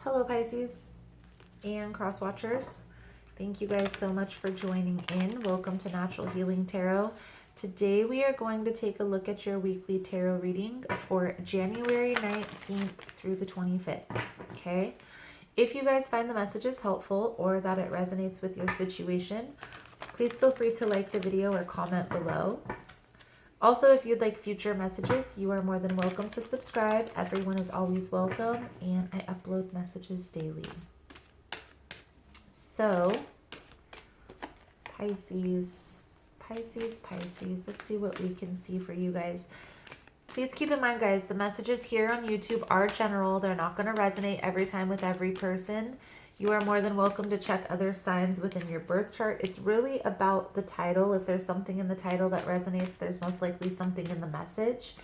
Hello Pisces and cross watchers. Thank you guys so much for joining in. Welcome to Natural Healing Tarot. Today we are going to take a look at your weekly tarot reading for January 19th through the 25th. Okay? If you guys find the messages helpful or that it resonates with your situation, please feel free to like the video or comment below. Also, if you'd like future messages, you are more than welcome to subscribe. Everyone is always welcome, and I upload messages daily. So, Pisces. Let's see what we can see for you guys. Please keep in mind, guys, the messages here on YouTube are general. They're not going to resonate every time with every person. You are more than welcome to check other signs within your birth chart. It's really about the title. If there's something in the title that resonates, there's most likely something in the message.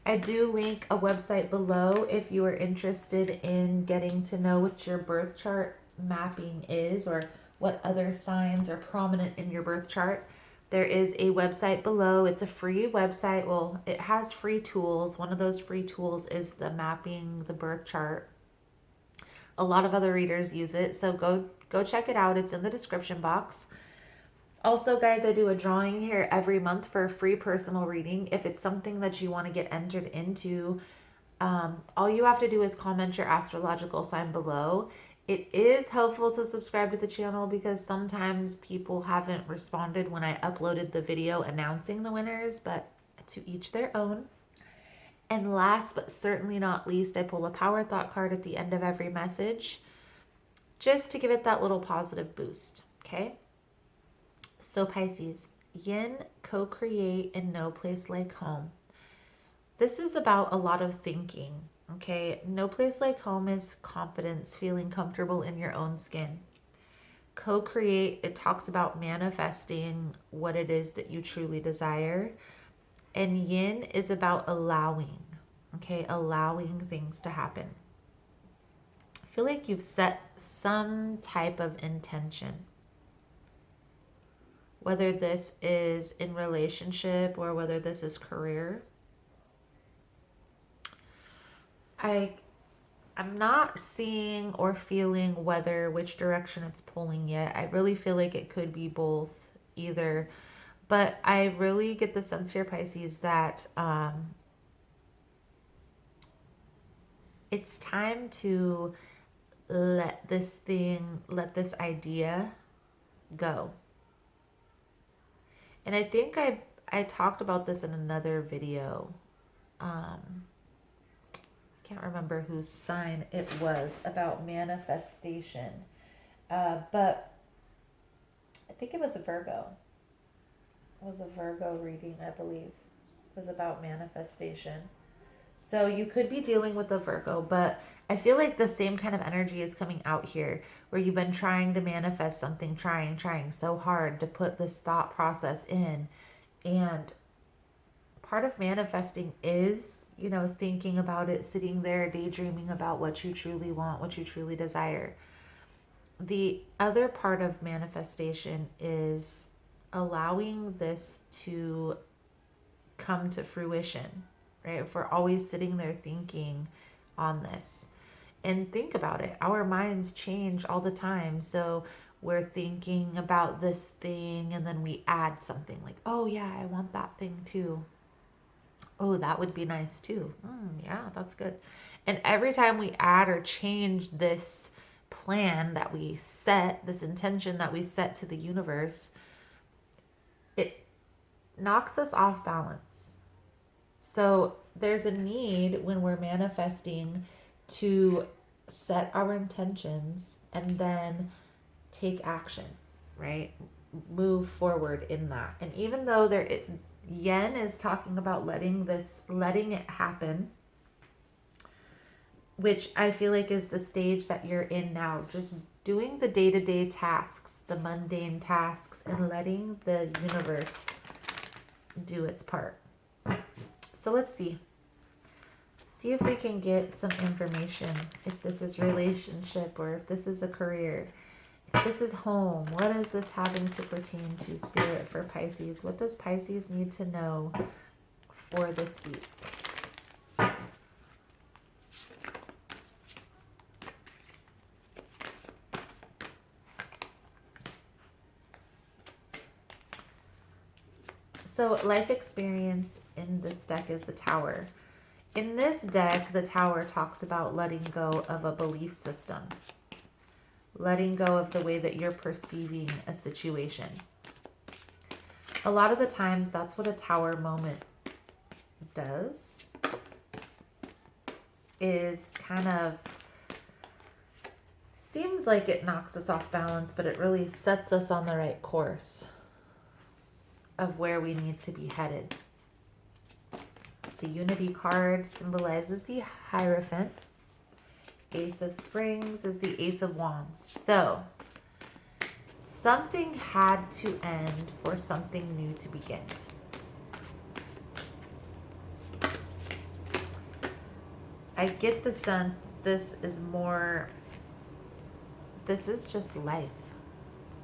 I do link a website below if you are interested in getting to know what your birth chart mapping is or what other signs are prominent in your birth chart. There is a website below. It's a free website. Well, it has free tools. One of those free tools is the mapping the birth chart. A lot of other readers use it, so go check it out. It's in the description box. Also, guys, I do a drawing here every month for a free personal reading. If it's something that you want to get entered into, all you have to do is comment your astrological sign below. It is helpful to subscribe to the channel because sometimes people haven't responded when I uploaded the video announcing the winners, but to each their own. And last but certainly not least, I pull a power thought card at the end of every message just to give it that little positive boost, okay? So Pisces, yin, co-create, and no place like home. This is about a lot of thinking, okay? No place like home is confidence, feeling comfortable in your own skin. Co-create, it talks about manifesting what it is that you truly desire. And yin is about allowing, okay? Allowing things to happen. I feel like you've set some type of intention. Whether this is in relationship or whether this is career. I'm not seeing or feeling which direction it's pulling yet. I really feel like it could be both, either. But I really get the sense here, Pisces, that it's time to let this idea go. And I think I talked about this in another video. I can't remember whose sign it was about manifestation. But I think it was a Virgo. It was a Virgo reading, I believe. It was about manifestation. So you could be dealing with a Virgo, but I feel like the same kind of energy is coming out here where you've been trying to manifest something, trying so hard to put this thought process in. And part of manifesting is, thinking about it, sitting there, daydreaming about what you truly want, what you truly desire. The other part of manifestation is allowing this to come to fruition, right? If we're always sitting there thinking on this, and think about it, our minds change all the time. So we're thinking about this thing and then we add something like, oh yeah, I want that thing too. Oh, that would be nice too. Yeah, that's good. And every time we add or change this plan that we set, this intention that we set to the universe, it knocks us off balance. So there's a need when we're manifesting to set our intentions and then take action, right? Move forward in that. And even though yin is talking about letting it happen, which I feel like is the stage that you're in now, just doing the day-to-day tasks, the mundane tasks, and letting the universe do its part. So let's see if we can get some information, if this is relationship or if this is a career, if this is home. What is this having to pertain to, Spirit, for Pisces? What does Pisces need to know for this week? So life experience in this deck is the Tower. In this deck, the Tower talks about letting go of a belief system, letting go of the way that you're perceiving a situation. A lot of the times, that's what a Tower moment does, is kind of seems like it knocks us off balance, but it really sets us on the right course of where we need to be headed. The Unity card symbolizes the Hierophant. Ace of Springs is the Ace of Wands. So, something had to end for something new to begin. I get the sense this is just life,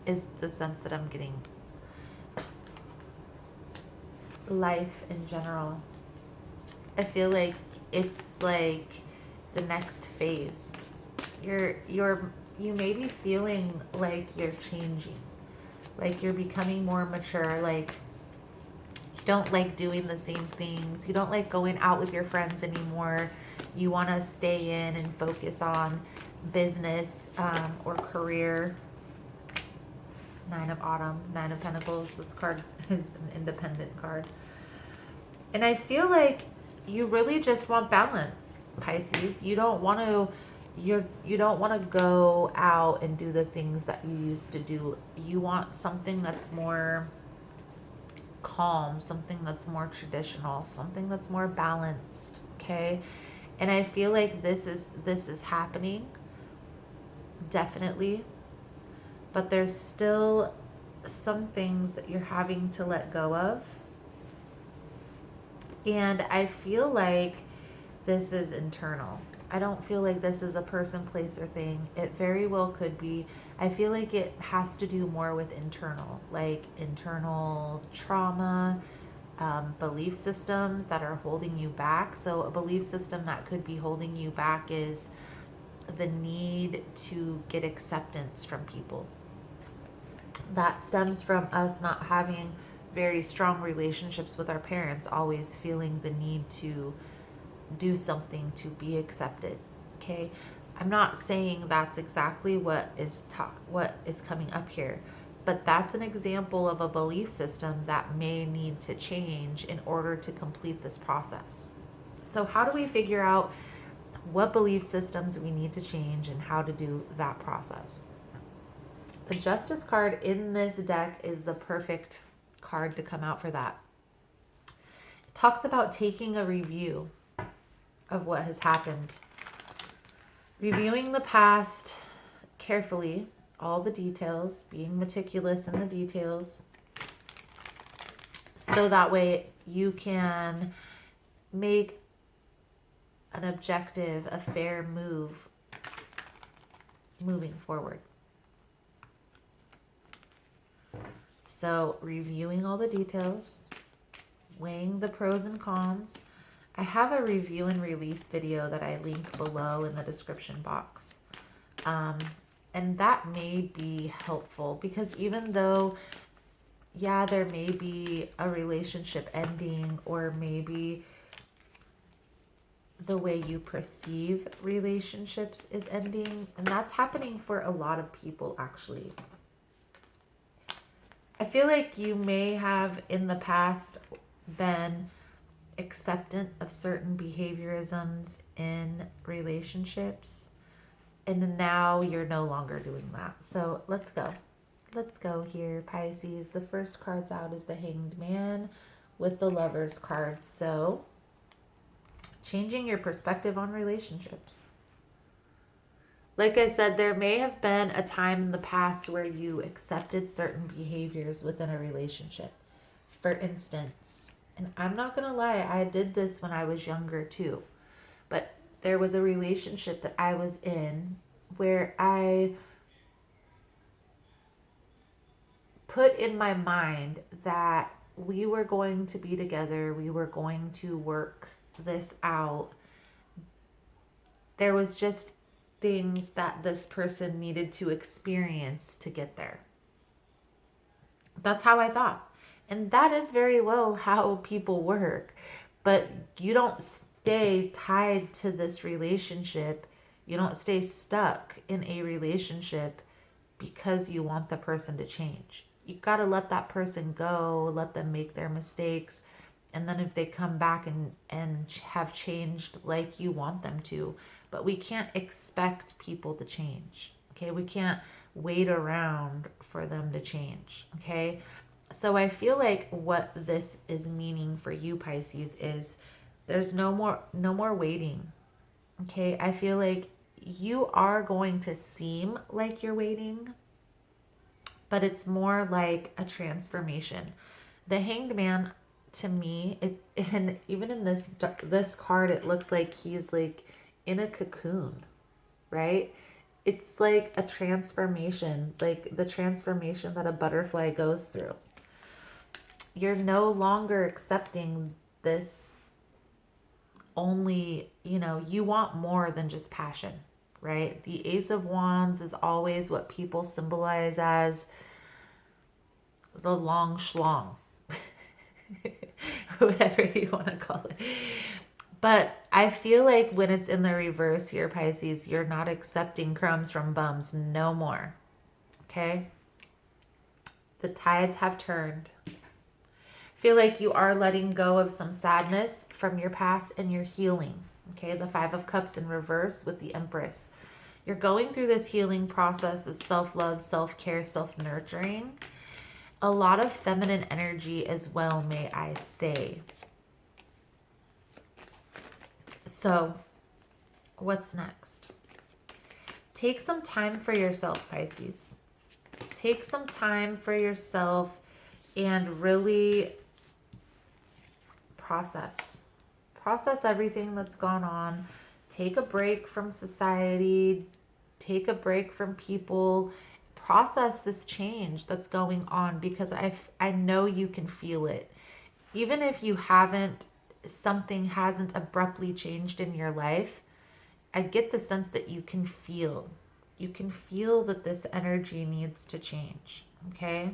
is the sense that I'm getting. Life in general. I feel like it's like the next phase. You may be feeling like you're changing, like you're becoming more mature, like you don't like doing the same things, you don't like going out with your friends anymore, you want to stay in and focus on business or career. Nine of Autumn, Nine of Pentacles. This card is an independent card. And I feel like you really just want balance, Pisces. You don't want to you don't want to go out and do the things that you used to do. You want something that's more calm, something that's more traditional, something that's more balanced, okay? And I feel like this is happening, definitely. But there's still some things that you're having to let go of. And I feel like this is internal. I don't feel like this is a person, place, or thing. It very well could be. I feel like it has to do more with internal, like internal trauma, belief systems that are holding you back. So a belief system that could be holding you back is the need to get acceptance from people. That stems from us not having very strong relationships with our parents, always feeling the need to do something to be accepted. Okay, I'm not saying that's exactly what is coming up here, but that's an example of a belief system that may need to change in order to complete this process. So how do we figure out what belief systems we need to change and how to do that process? The Justice card in this deck is the perfect card to come out for that. It talks about taking a review of what has happened. Reviewing the past carefully, all the details, being meticulous in the details, so that way you can make an objective, a fair move moving forward. So reviewing all the details, weighing the pros and cons. I have a review and release video that I link below in the description box. And that may be helpful because even though, yeah, there may be a relationship ending or maybe the way you perceive relationships is ending, and that's happening for a lot of people actually. I feel like you may have in the past been acceptant of certain behaviorisms in relationships, and now you're no longer doing that. So let's go. Let's go here, Pisces. The first card's out is the Hanged Man with the Lovers card. So changing your perspective on relationships. Like I said, there may have been a time in the past where you accepted certain behaviors within a relationship. For instance, and I'm not going to lie, I did this when I was younger too. But there was a relationship that I was in where I put in my mind that we were going to be together, we were going to work this out. There was just things that this person needed to experience to get there. That's how I thought. And that is very well how people work. But you don't stay tied to this relationship. You don't stay stuck in a relationship because you want the person to change. You got to let that person go, let them make their mistakes. And then if they come back and have changed like you want them to, but we can't expect people to change. Okay? We can't wait around for them to change. Okay? So I feel like what this is meaning for you, Pisces, is there's no more waiting. Okay? I feel like you are going to seem like you're waiting, but it's more like a transformation. The Hanged Man, to me, and even in this card, it looks like he's like in a cocoon, right? It's like a transformation, like the transformation that a butterfly goes through. You're no longer accepting this only, you want more than just passion, right? The Ace of Wands is always what people symbolize as the long schlong, whatever you want to call it. But I feel like when it's in the reverse here, Pisces, you're not accepting crumbs from bums no more. Okay? The tides have turned. Feel like you are letting go of some sadness from your past and you're healing. Okay? The Five of Cups in reverse with the Empress. You're going through this healing process, this self-love, self-care, self-nurturing. A lot of feminine energy as well, may I say. So, what's next? Take some time for yourself, Pisces. Take some time for yourself and really process. Process everything that's gone on. Take a break from society. Take a break from people. Process this change that's going on, because I know you can feel it. Even if something hasn't abruptly changed in your life, I get the sense that you can feel that this energy needs to change. Okay?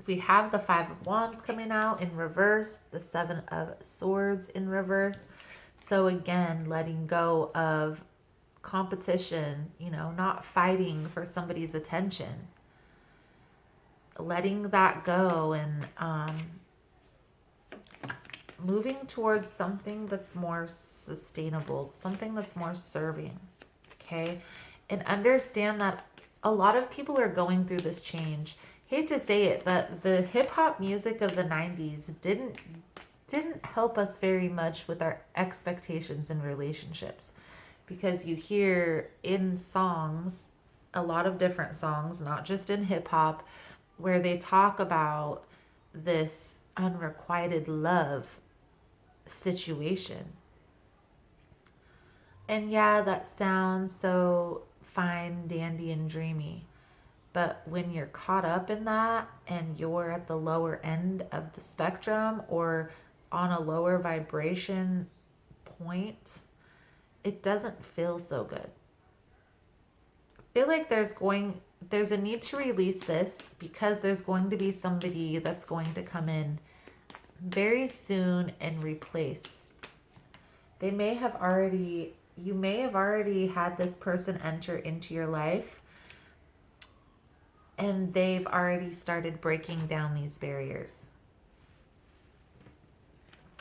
We have the Five of Wands coming out in reverse, the Seven of Swords in reverse. So again, letting go of competition, not fighting for somebody's attention. Letting that go and moving towards something that's more sustainable, something that's more serving. Okay? And understand that a lot of people are going through this change. Hate to say it, but the hip hop music of the 90s didn't help us very much with our expectations in relationships, because you hear in songs, a lot of different songs, not just in hip hop, where they talk about this unrequited love situation. And yeah, that sounds so fine, dandy, and dreamy. But when you're caught up in that and you're at the lower end of the spectrum or on a lower vibration point, it doesn't feel so good. I feel like there's a need to release this, because there's going to be somebody that's going to come in very soon and replace. You may have already had this person enter into your life, and they've already started breaking down these barriers.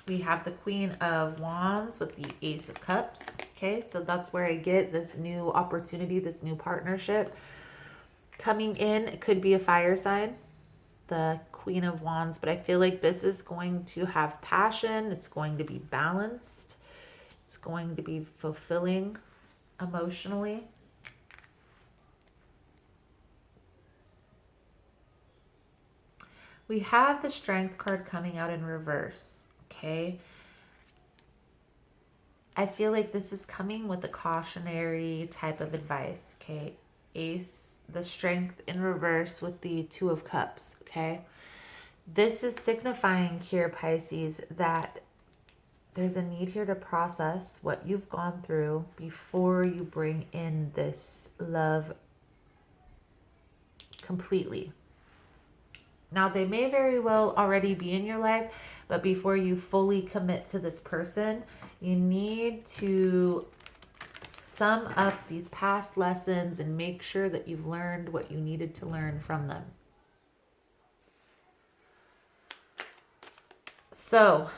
We have the Queen of Wands with the Ace of Cups. Okay, so that's where I get this new opportunity, this new partnership coming in. It could be a fire sign, the Queen of Wands, but I feel like this is going to have passion. It's going to be balanced. It's going to be fulfilling emotionally. We have the Strength card coming out in reverse, okay? I feel like this is coming with a cautionary type of advice, okay? Ace, the Strength in reverse with the Two of Cups, okay? This is signifying here, Pisces, that there's a need here to process what you've gone through before you bring in this love completely. Now, they may very well already be in your life, but before you fully commit to this person, you need to sum up these past lessons and make sure that you've learned what you needed to learn from them. So,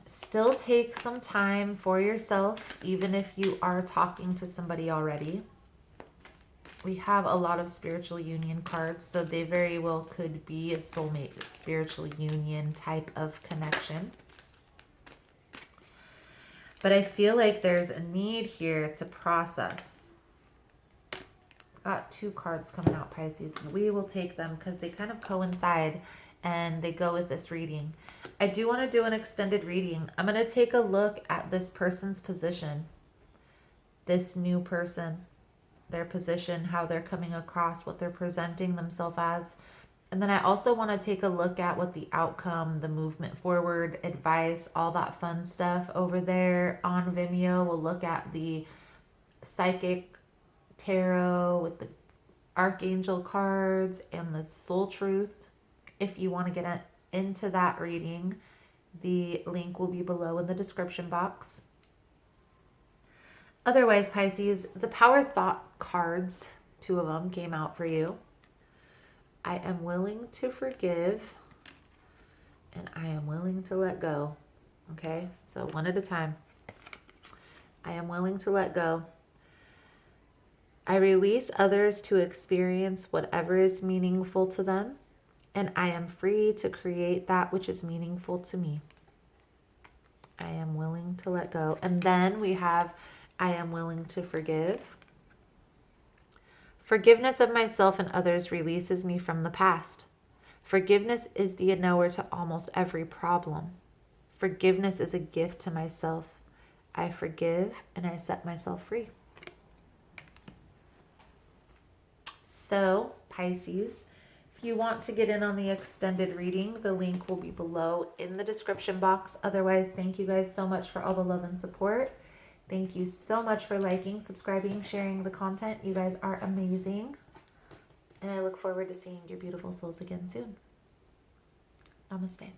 still take some time for yourself, even if you are talking to somebody already. We have a lot of spiritual union cards, so they very well could be a soulmate, spiritual union type of connection. But I feel like there's a need here to process. Got 2 cards coming out, Pisces. We will take them because they kind of coincide and they go with this reading. I do want to do an extended reading. I'm going to take a look at this person's position, this new person, their position, how they're coming across, what they're presenting themselves as. And then I also want to take a look at what the outcome, the movement forward, advice, all that fun stuff over there on Vimeo. We'll look at the psychic tarot with the archangel cards and the soul truth. If you want to get into that reading, the link will be below in the description box. Otherwise, Pisces, the power thought cards, 2 of them came out for you. I am willing to forgive and I am willing to let go. Okay, so one at a time. I am willing to let go. I release others to experience whatever is meaningful to them, and I am free to create that which is meaningful to me. I am willing to let go. And then we have, I am willing to forgive. Forgiveness of myself and others releases me from the past. Forgiveness is the knower to almost every problem. Forgiveness is a gift to myself. I forgive and I set myself free. So, Pisces, if you want to get in on the extended reading, the link will be below in the description box. Otherwise, thank you guys so much for all the love and support. Thank you so much for liking, subscribing, sharing the content. You guys are amazing. And I look forward to seeing your beautiful souls again soon. Namaste.